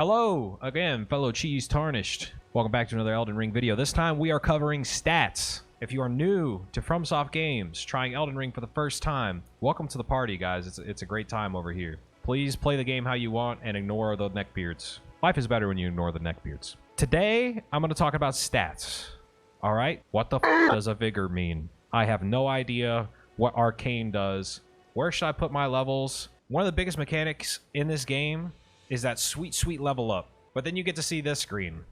Hello again, fellow cheese tarnished. Welcome back to another Elden Ring video. This time we are covering stats. If you are new to FromSoft Games, trying Elden Ring for the first time, welcome to the party, guys. It's a great time over here. Please play the game how you want and ignore the neckbeards. Life is better when you ignore the neckbeards. Today, I'm going to talk about stats. All right? What the f does a vigor mean? I have no idea what arcane does. Where should I put my levels? One of the biggest mechanics in this game is that sweet, sweet level up. But then you get to see this screen.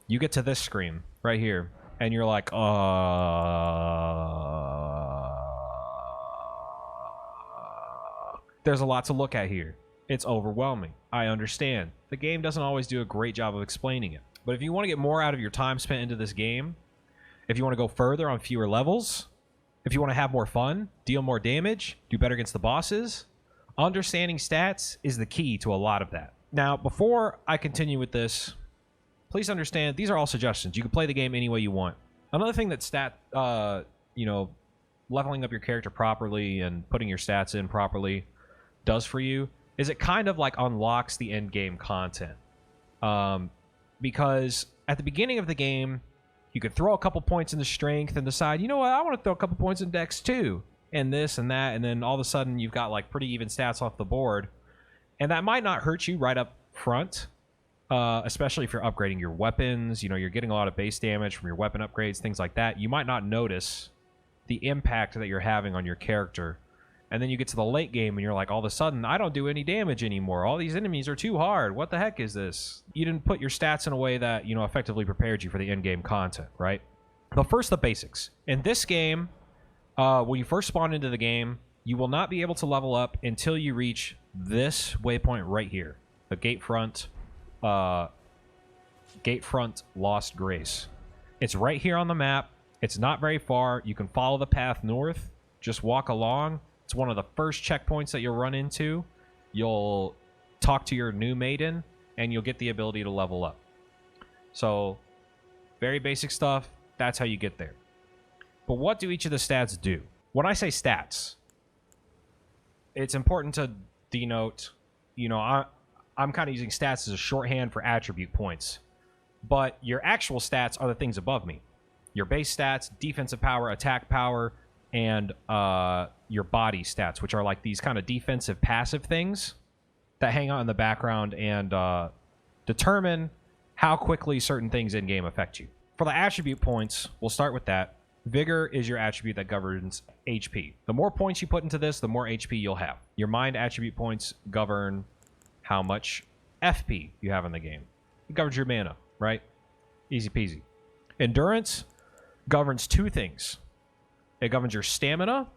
You get to this screen right here. And you're like, There's a lot to look at here. It's overwhelming. I understand. The game doesn't always do a great job of explaining it. But if you want to get more out of your time spent into this game, if you want to go further on fewer levels, if you want to have more fun, deal more damage, do better against the bosses, understanding stats is the key to a lot of that. Now, before I continue with this, please understand these are all suggestions. You can play the game any way you want. Another thing that leveling up your character properly and putting your stats in properly does for you is it kind of like unlocks the end game content. Because at the beginning of the game, you could throw a couple points into strength and decide, you know what, I want to throw a couple points in dex too. And this and that, and then all of a sudden you've got like pretty even stats off the board. And that might not hurt you right up front, especially if you're upgrading your weapons. You know, you're getting a lot of base damage from your weapon upgrades, things like that. You might not notice the impact that you're having on your character. And then you get to the late game and you're like, all of a sudden, I don't do any damage anymore. All these enemies are too hard. What the heck is this? You didn't put your stats in a way that, you know, effectively prepared you for the end game content, right? But first, the basics. In this game, when you first spawn into the game, you will not be able to level up until you reach this waypoint right here. The Gatefront Lost Grace. It's right here on the map. It's not very far. You can follow the path north. Just walk along. It's one of the first checkpoints that you'll run into. You'll talk to your new maiden, and you'll get the ability to level up. So, very basic stuff. That's how you get there. But what do each of the stats do? When I say stats, it's important to denote, you know, I'm kind of using stats as a shorthand for attribute points. But your actual stats are the things above me. Your base stats, defensive power, attack power, and your body stats, which are like these kind of defensive passive things that hang out in the background and determine how quickly certain things in-game affect you. For the attribute points, we'll start with that. Vigor is your attribute that governs HP. The more points you put into this, the more HP you'll have. Your mind attribute points govern how much FP you have in the game. It governs your mana, right? Easy peasy. Endurance governs two things. It governs your stamina,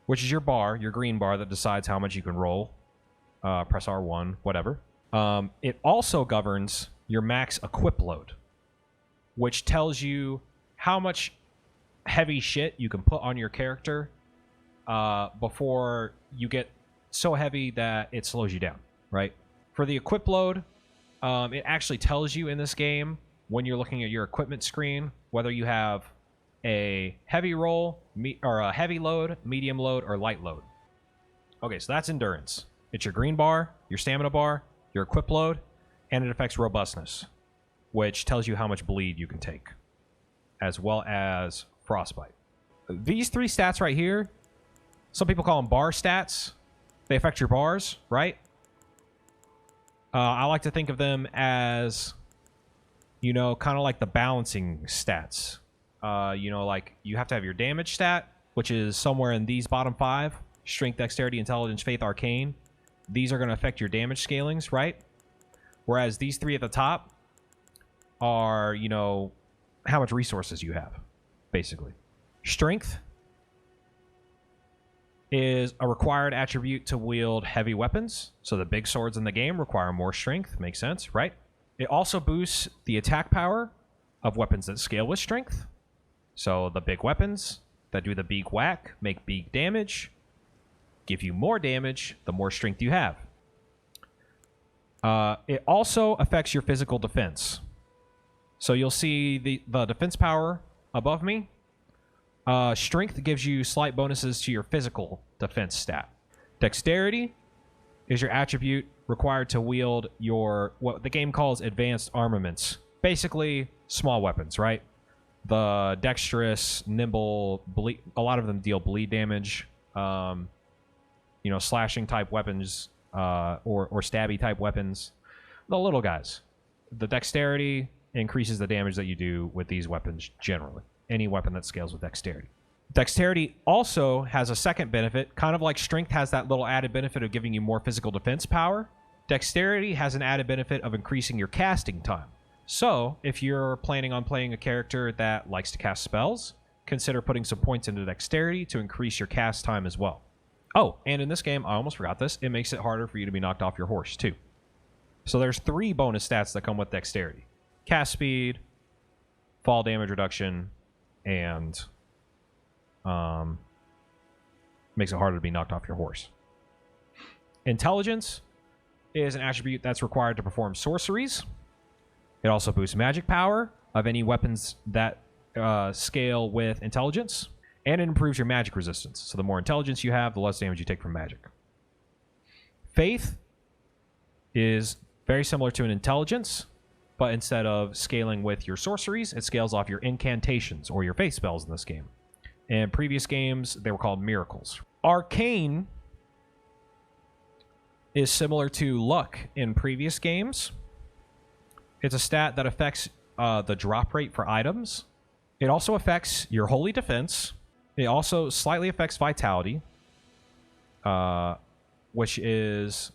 which is your bar, your green bar that decides how much you can roll. Press R1, whatever. It also governs your max equip load, which tells you how much heavy shit you can put on your character before you get so heavy that it slows you down, right? For the equip load, it actually tells you in this game when you're looking at your equipment screen whether you have a heavy roll, or a heavy load, medium load, or light load. Okay, so that's endurance. It's your green bar, your stamina bar, your equip load, and it affects robustness, which tells you how much bleed you can take, as well as frostbite. These three stats right here, some people call them bar stats. They affect your bars, right? I like to think of them as, you know, kind of like the balancing stats. You know, like you have to have your damage stat, which is somewhere in these bottom five: strength, dexterity, intelligence, faith, arcane. These are going to affect your damage scalings, right? Whereas these three at the top are, you know, how much resources you have, basically. Strength is a required attribute to wield heavy weapons. So the big swords in the game require more strength. Makes sense, right? It also boosts the attack power of weapons that scale with strength. So the big weapons that do the big whack make big damage, give you more damage the more strength you have. It also affects your physical defense. So you'll see the defense power above me. Strength gives you slight bonuses to your physical defense stat. Dexterity is your attribute required to wield your, what the game calls advanced armaments. Basically, small weapons, right? The dexterous, nimble, a lot of them deal bleed damage. You know, slashing type weapons, or stabby type weapons. The little guys. The dexterity increases the damage that you do with these weapons generally. Any weapon that scales with dexterity. Dexterity also has a second benefit, kind of like strength has that little added benefit of giving you more physical defense power. Dexterity has an added benefit of increasing your casting time. So, if you're planning on playing a character that likes to cast spells, consider putting some points into dexterity to increase your cast time as well. Oh, and in this game, I almost forgot this, it makes it harder for you to be knocked off your horse, too. So there's 3 bonus stats that come with dexterity. Cast speed, fall damage reduction, and makes it harder to be knocked off your horse. Intelligence is an attribute that's required to perform sorceries. It also boosts magic power of any weapons that scale with intelligence. And it improves your magic resistance. So the more intelligence you have, the less damage you take from magic. Faith is very similar to an intelligence, but instead of scaling with your sorceries, it scales off your incantations, or your faith spells in this game. In previous games, they were called miracles. Arcane is similar to luck in previous games. It's a stat that affects the drop rate for items. It also affects your holy defense. It also slightly affects vitality, which is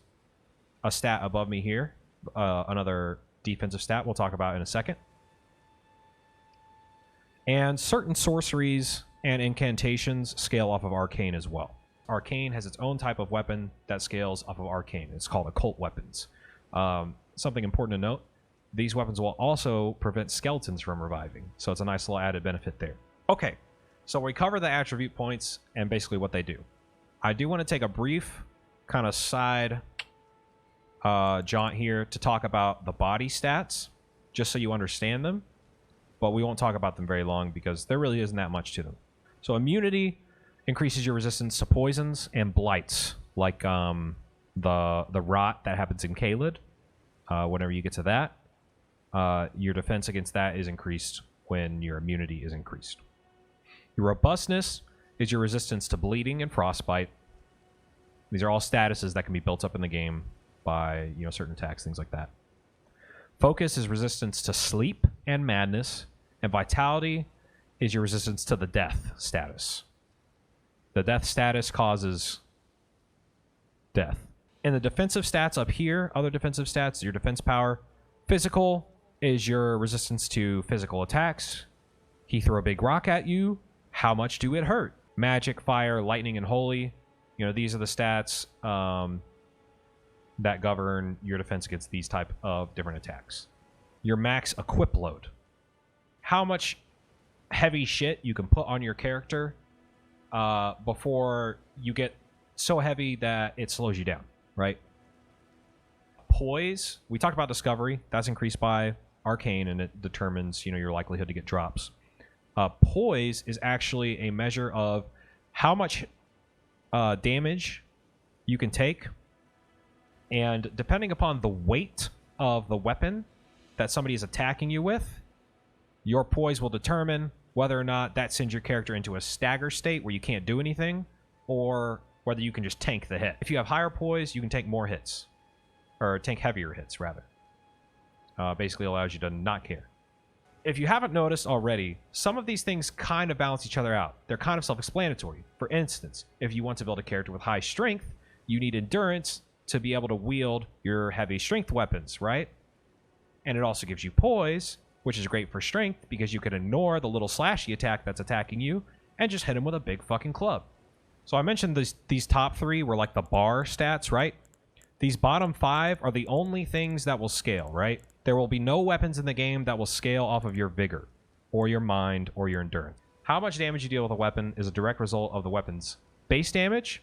a stat above me here. Another defensive stat we'll talk about in a second. And certain sorceries and incantations scale off of Arcane as well. Arcane has its own type of weapon that scales off of Arcane. It's called occult weapons. Something important to note, these weapons will also prevent skeletons from reviving. So it's a nice little added benefit there. Okay, so we cover the attribute points and basically what they do. I do want to take a brief kind of side jaunt here to talk about the body stats, just so you understand them. But we won't talk about them very long because there really isn't that much to them. So immunity increases your resistance to poisons and blights, like the rot that happens in Caelid. Whenever you get to that, your defense against that is increased when your immunity is increased. Your robustness is your resistance to bleeding and frostbite. These are all statuses that can be built up in the game by, you know, certain attacks, things like that. Focus is resistance to sleep and madness, and vitality is your resistance to the death status. The death status causes death. And the defensive stats up here, other defensive stats, your defense power. Physical is your resistance to physical attacks. He throw a big rock at you. How much do it hurt? Magic, fire, lightning, and holy. You know, these are the stats that govern your defense against these type of different attacks. Your max equip load. How much heavy shit you can put on your character before you get so heavy that it slows you down, right? Poise, we talked about discovery. That's increased by Arcane, and it determines, you know, your likelihood to get drops. Poise is actually a measure of how much damage you can take, and depending upon the weight of the weapon that somebody is attacking you with, your poise will determine whether or not that sends your character into a stagger state where you can't do anything, or whether you can just tank the hit. If you have higher poise, you can take more hits, or tank heavier hits, rather. Basically allows you to not care. If you haven't noticed already, some of these things kind of balance each other out. They're kind of self-explanatory. For instance, if you want to build a character with high strength, you need endurance to be able to wield your heavy strength weapons, right? And it also gives you poise, which is great for strength because you can ignore the little slashy attack that's attacking you and just hit him with a big fucking club. So I mentioned these top 3 were like the bar stats, right? These bottom 5 are the only things that will scale, right? There will be no weapons in the game that will scale off of your vigor, or your mind, or your endurance. How much damage you deal with a weapon is a direct result of the weapon's base damage,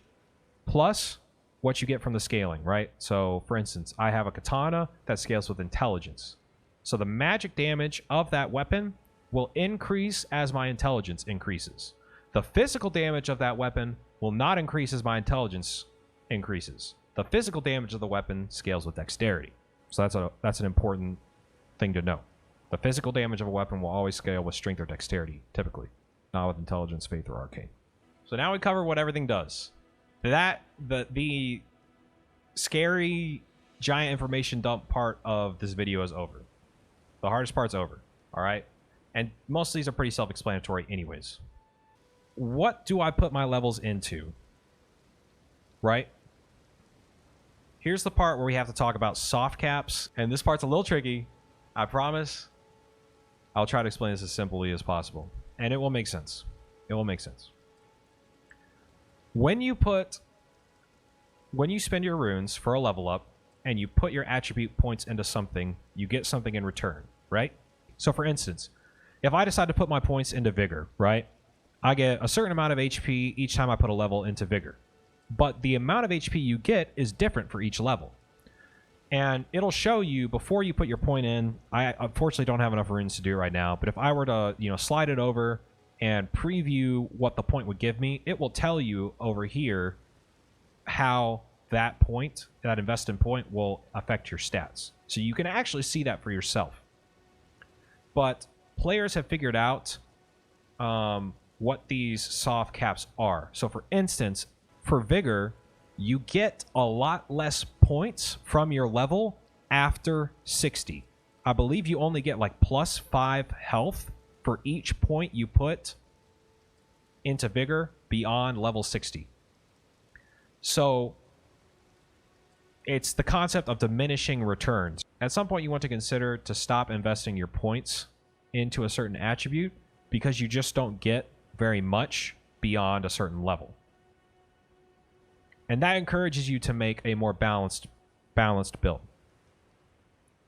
plus what you get from the scaling, right? So, for instance, I have a katana that scales with intelligence. So the magic damage of that weapon will increase as my intelligence increases. The physical damage of that weapon will not increase as my intelligence increases. The physical damage of the weapon scales with dexterity. So that's an important thing to know. The physical damage of a weapon will always scale with strength or dexterity, typically, not with intelligence, faith, or arcane. So now we cover what everything does. The scary giant information dump part of this video is over. The hardest part's over, all right? And most of these are pretty self-explanatory anyways. What do I put my levels into? Right? Here's the part where we have to talk about soft caps, and this part's a little tricky. I promise. I'll try to explain this as simply as possible, and it will make sense. It will make sense. When you spend your runes for a level up and you put your attribute points into something, you get something in return, right? So for instance, if I decide to put my points into Vigor, right? I get a certain amount of HP each time I put a level into Vigor. But the amount of HP you get is different for each level. And it'll show you before you put your point in. I unfortunately don't have enough runes to do it right now, but if I were to, slide it over and preview what the point would give me, it will tell you over here how that point, that invested point, will affect your stats. So you can actually see that for yourself. But players have figured out what these soft caps are. So for instance, for Vigor, you get a lot less points from your level after 60. I believe you only get like +5 health for each point you put into Vigor beyond level 60. So it's the concept of diminishing returns. At some point you want to consider to stop investing your points into a certain attribute because you just don't get very much beyond a certain level. And that encourages you to make a more balanced build.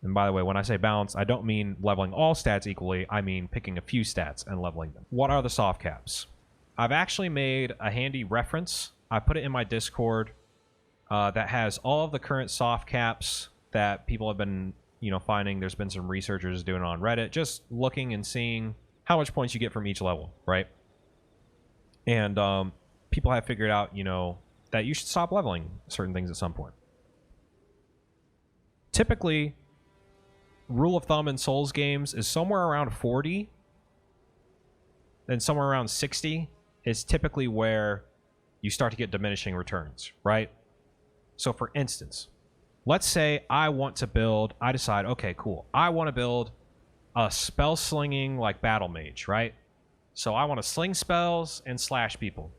And by the way, when I say balanced, I don't mean leveling all stats equally. I mean picking a few stats and leveling them. What are the soft caps? I've actually made a handy reference. I put it in my Discord that has all of the current soft caps that people have been, finding. There's been some researchers doing it on Reddit, just looking and seeing how much points you get from each level, right? And people have figured out, that you should stop leveling certain things at some point. Typically, rule of thumb in Souls games is somewhere around 40, then somewhere around 60 is typically where you start to get diminishing returns, right? So for instance, let's say I decide, okay, cool, I want to build a spell slinging like battle mage, right? So I want to sling spells and slash people.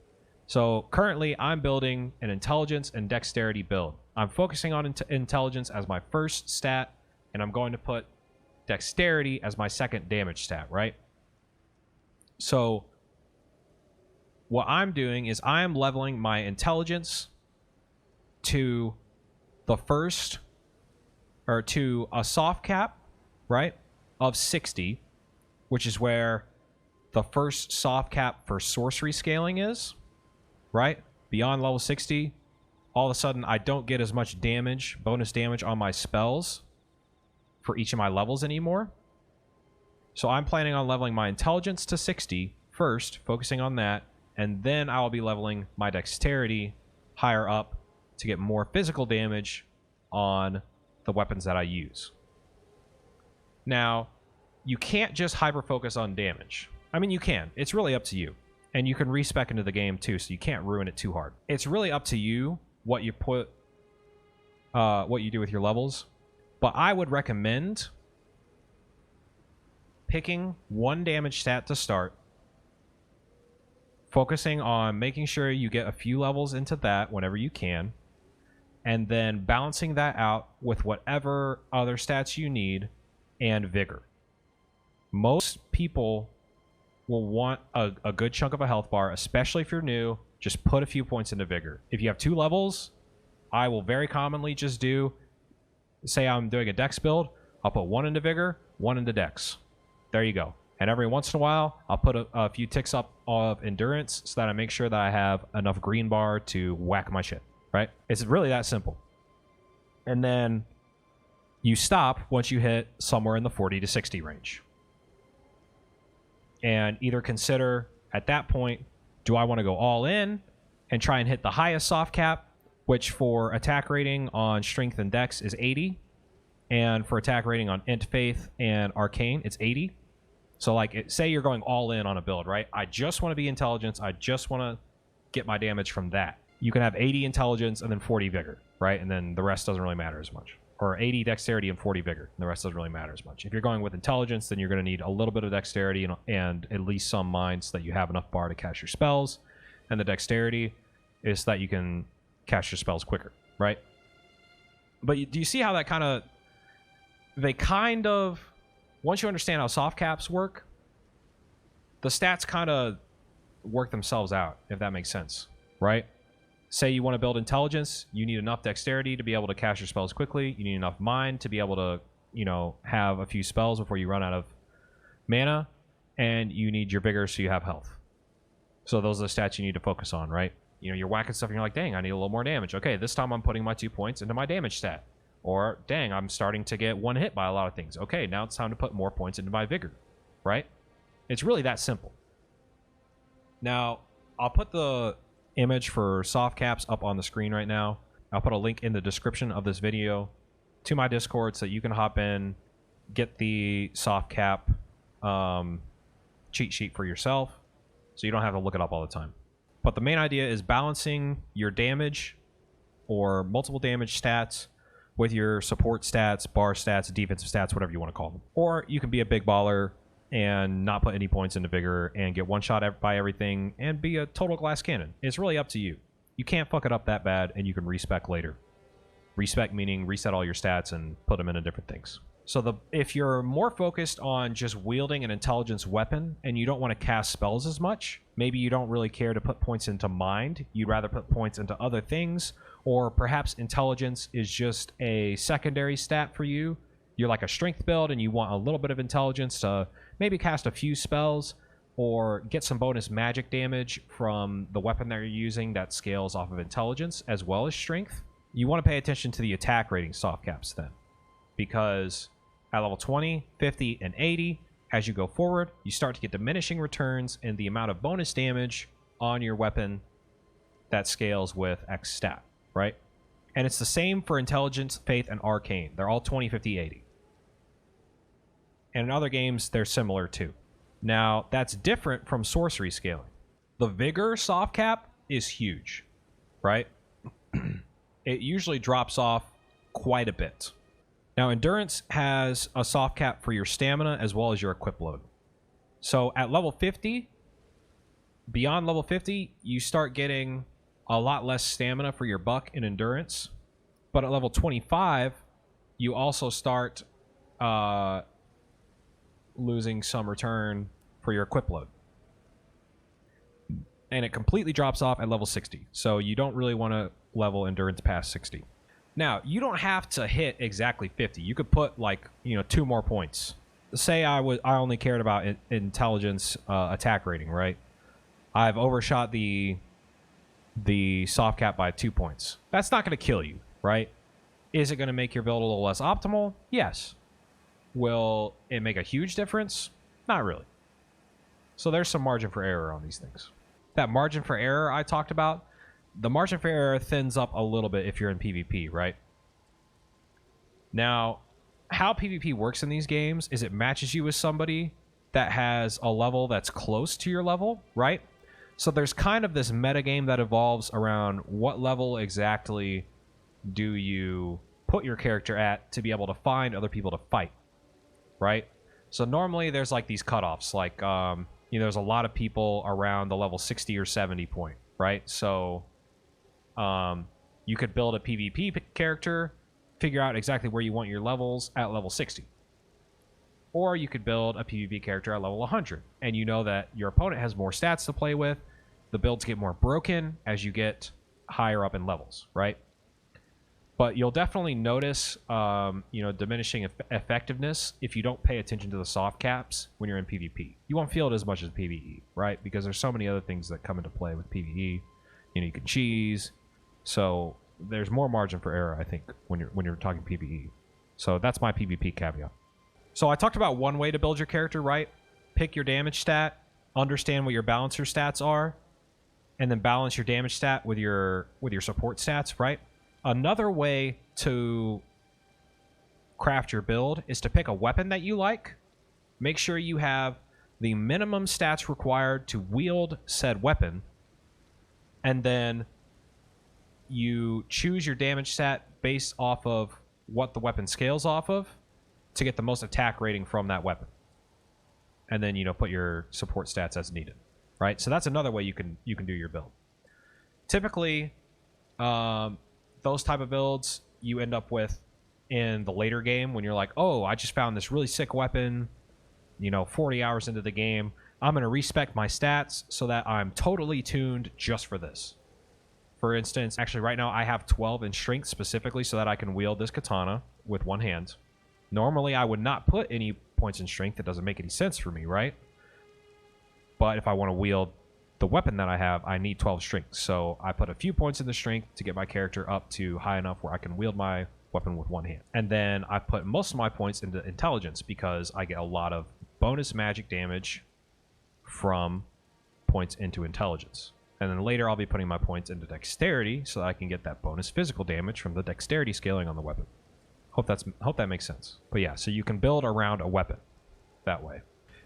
So currently I'm building an intelligence and dexterity build. I'm focusing on intelligence as my first stat, and I'm going to put dexterity as my second damage stat, right? So what I'm doing is I am leveling my intelligence to the first, or to a soft cap, right, of 60, which is where the first soft cap for sorcery scaling is, right? Beyond level 60, all of a sudden I don't get as much damage, bonus damage on my spells for each of my levels anymore. So I'm planning on leveling my intelligence to 60 first, focusing on that, and then I will be leveling my dexterity higher up to get more physical damage on the weapons that I use. Now, you can't just hyper-focus on damage. I mean, you can. It's really up to you. And you can respec into the game too, so you can't ruin it too hard. It's really up to you what you put, what you do with your levels. But I would recommend picking one damage stat to start, focusing on making sure you get a few levels into that whenever you can, and then balancing that out with whatever other stats you need and vigor. Most people will want a good chunk of a health bar, especially if you're new. Just put a few points into vigor. If you have 2 levels, I will very commonly just do, say I'm doing a dex build, I'll put 1 into vigor, 1 into dex. There you go. And every once in a while, I'll put a few ticks up of endurance so that I make sure that I have enough green bar to whack my shit, right? It's really that simple. And then you stop once you hit somewhere in the 40 to 60 range. And either consider, at that point, do I want to go all in and try and hit the highest soft cap, which for attack rating on strength and dex is 80, and for attack rating on int, faith, and arcane, it's 80. So like, say you're going all in on a build, right? I just want to be intelligence. I just want to get my damage from that. You can have 80 intelligence and then 40 vigor, right? And then the rest doesn't really matter as much. Or 80 dexterity and 40 vigor, and the rest doesn't really matter as much. If you're going with intelligence, then you're going to need a little bit of dexterity and at least some mind so that you have enough bar to cast your spells. And the dexterity is so that you can cast your spells quicker, right? But do you see how that once you understand how soft caps work, the stats kind of work themselves out, if that makes sense, right? Say you want to build intelligence, you need enough dexterity to be able to cast your spells quickly. You need enough mind to be able to, have a few spells before you run out of mana. And you need your vigor so you have health. So those are the stats you need to focus on, right? You're whacking stuff and you're like, dang, I need a little more damage. Okay, this time I'm putting my 2 points into my damage stat. Or, dang, I'm starting to get one hit by a lot of things. Okay, now it's time to put more points into my vigor, right? It's really that simple. Now, I'll put the image for soft caps up on the screen right now. I'll put a link in the description of this video to my Discord so that you can hop in, get the soft cap cheat sheet for yourself so you don't have to look it up all the time. But the main idea is balancing your damage or multiple damage stats with your support stats, bar stats, defensive stats, whatever you want to call them. Or you can be a big baller and not put any points into vigor and get one shot by everything and be a total glass cannon. It's really up to you. You can't fuck it up that bad, and you can respec later. Respec meaning reset all your stats and put them into different things. So if you're more focused on just wielding an intelligence weapon and you don't want to cast spells as much, maybe you don't really care to put points into mind, you'd rather put points into other things, or perhaps intelligence is just a secondary stat for you. You're like a strength build and you want a little bit of intelligence to maybe cast a few spells or get some bonus magic damage from the weapon that you're using that scales off of intelligence as well as strength. You want to pay attention to the attack rating soft caps then, because at level 20, 50, and 80, as you go forward, you start to get diminishing returns in the amount of bonus damage on your weapon that scales with X stat, right? And it's the same for intelligence, faith, and arcane. They're all 20, 50, 80. And in other games, they're similar too. Now, that's different from sorcery scaling. The vigor soft cap is huge, right? It usually drops off quite a bit. Now, endurance has a soft cap for your stamina as well as your equip load. So at level 50, beyond level 50, you start getting a lot less stamina for your buck in endurance. But at level 25, you also start losing some return for your equip load. And it completely drops off at level 60. So you don't really want to level endurance past 60. Now, you don't have to hit exactly 50. You could put like, 2 more points. Say I only cared about intelligence attack rating, right? I've overshot the soft cap by 2 points. That's not going to kill you, right? Is it going to make your build a little less optimal? Yes. Will it make a huge difference? Not really. So there's some margin for error on these things. That margin for error I talked about, the margin for error thins up a little bit if you're in PvP, right? Now, how PvP works in these games is it matches you with somebody that has a level that's close to your level, right? So there's kind of this metagame that evolves around what level exactly do you put your character at to be able to find other people to fight, right? So normally there's like these cutoffs, like, there's a lot of people around the level 60 or 70 point, right? So you could build a PvP character, figure out exactly where you want your levels at level 60. Or you could build a PvP character at level 100, and you know that your opponent has more stats to play with. The builds get more broken as you get higher up in levels, right? But you'll definitely notice, diminishing effectiveness if you don't pay attention to the soft caps when you're in PvP. You won't feel it as much as PvE, right? Because there's so many other things that come into play with PvE. You can cheese. So there's more margin for error, I think, when you're talking PvE. So that's my PvP caveat. So I talked about one way to build your character, right? Pick your damage stat, understand what your balancer stats are, and then balance your damage stat with your support stats, right? Another way to craft your build is to pick a weapon that you like. Make sure you have the minimum stats required to wield said weapon, and then you choose your damage stat based off of what the weapon scales off of to get the most attack rating from that weapon. And then, put your support stats as needed, right? So that's another way you can do your build. Typically, those type of builds you end up with in the later game when you're like, oh, I just found this really sick weapon, 40 hours into the game. I'm going to respec my stats so that I'm totally tuned just for this. For instance, actually right now I have 12 in strength specifically so that I can wield this katana with one hand. Normally I would not put any points in strength. It doesn't make any sense for me, right? But if I want to wield the weapon that I have, I need 12 strength. So I put a few points in the strength to get my character up to high enough where I can wield my weapon with one hand. And then I put most of my points into intelligence because I get a lot of bonus magic damage from points into intelligence. And then later I'll be putting my points into dexterity so that I can get that bonus physical damage from the dexterity scaling on the weapon. Hope that makes sense. But yeah, so you can build around a weapon that way.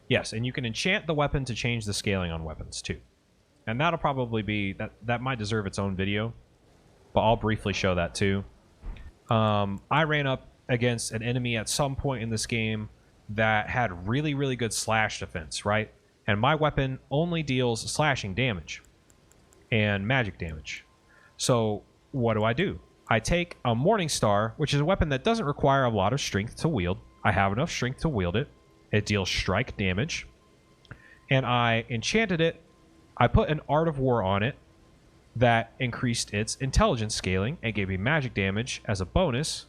Yes, and you can enchant the weapon to change the scaling on weapons too. And that'll probably be that might deserve its own video, but I'll briefly show that too. I ran up against an enemy at some point in this game that had really, really good slash defense, right? And my weapon only deals slashing damage and magic damage. So what do? I take a Morning Star, which is a weapon that doesn't require a lot of strength to wield. I have enough strength to wield it. It deals strike damage. And I enchanted it. I put an Art of War on it that increased its intelligence scaling and gave me magic damage as a bonus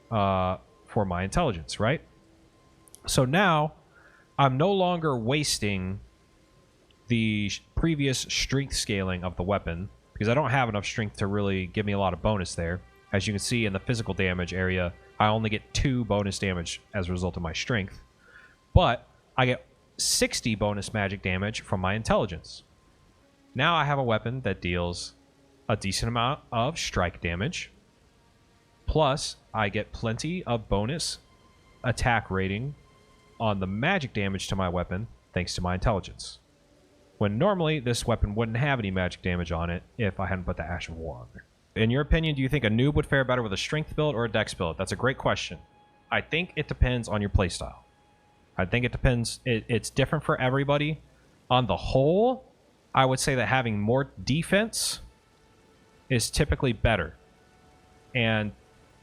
for my intelligence, right? So now I'm no longer wasting the previous strength scaling of the weapon because I don't have enough strength to really give me a lot of bonus there. As you can see in the physical damage area, I only get 2 bonus damage as a result of my strength. But I get 60 bonus magic damage from my intelligence. Now I have a weapon that deals a decent amount of strike damage. Plus, I get plenty of bonus attack rating on the magic damage to my weapon thanks to my intelligence. When normally this weapon wouldn't have any magic damage on it if I hadn't put the Ash of War on there. In your opinion, do you think a noob would fare better with a strength build or a dex build? That's a great question. I think it depends on your playstyle. I think it depends. It's different for everybody. On the whole, I would say that having more defense is typically better. And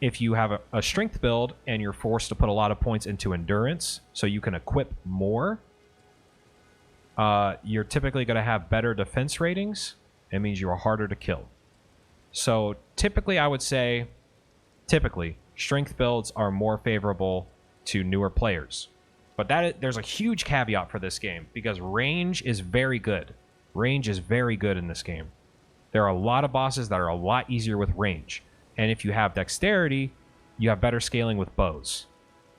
if you have a strength build and you're forced to put a lot of points into endurance so you can equip more, you're typically going to have better defense ratings. It means you are harder to kill. So typically I would say, strength builds are more favorable to newer players. But there's a huge caveat for this game because range is very good. Range is very good in this game. There are a lot of bosses that are a lot easier with range. And if you have dexterity, you have better scaling with bows.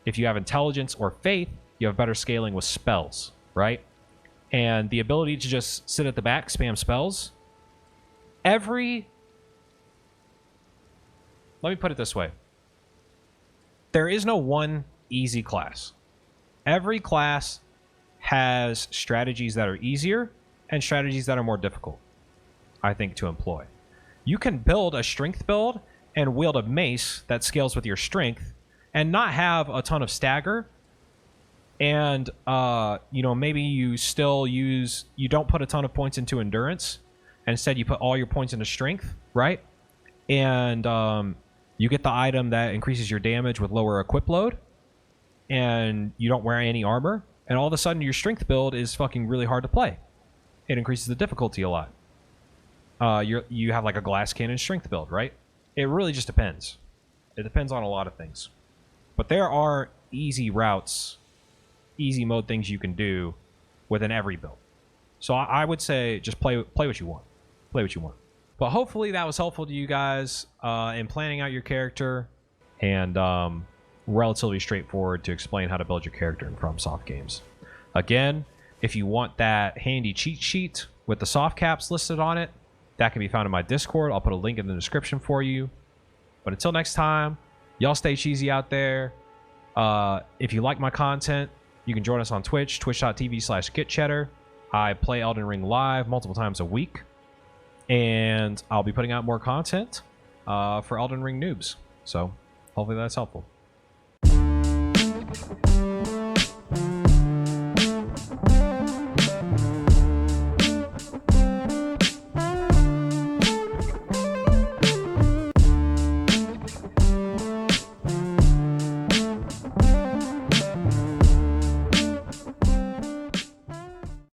If you have intelligence or faith, you have better scaling with spells, right? And the ability to just sit at the back, spam spells. Let me put it this way. There is no one easy class. Every class has strategies that are easier and strategies that are more difficult, I think, to employ. You can build a strength build and wield a mace that scales with your strength and not have a ton of stagger. And, maybe you don't put a ton of points into endurance. And instead, you put all your points into strength, right? And you get the item that increases your damage with lower equip load. And you don't wear any armor. And all of a sudden, your strength build is fucking really hard to play. It increases the difficulty a lot. You have like a glass cannon strength build, right? It really just depends. It depends on a lot of things. But there are easy routes, easy mode things you can do within every build. So I would say just play what you want. Play what you want. But hopefully that was helpful to you guys in planning out your character and relatively straightforward to explain how to build your character in FromSoft games. Again, if you want that handy cheat sheet with the soft caps listed on it, that can be found in my Discord. I'll put a link in the description for you. But until next time, y'all stay cheesy out there. If you like my content, you can join us on Twitch, twitch.tv/getcheddar. I play Elden Ring live multiple times a week. And I'll be putting out more content for Elden Ring noobs. So hopefully that's helpful.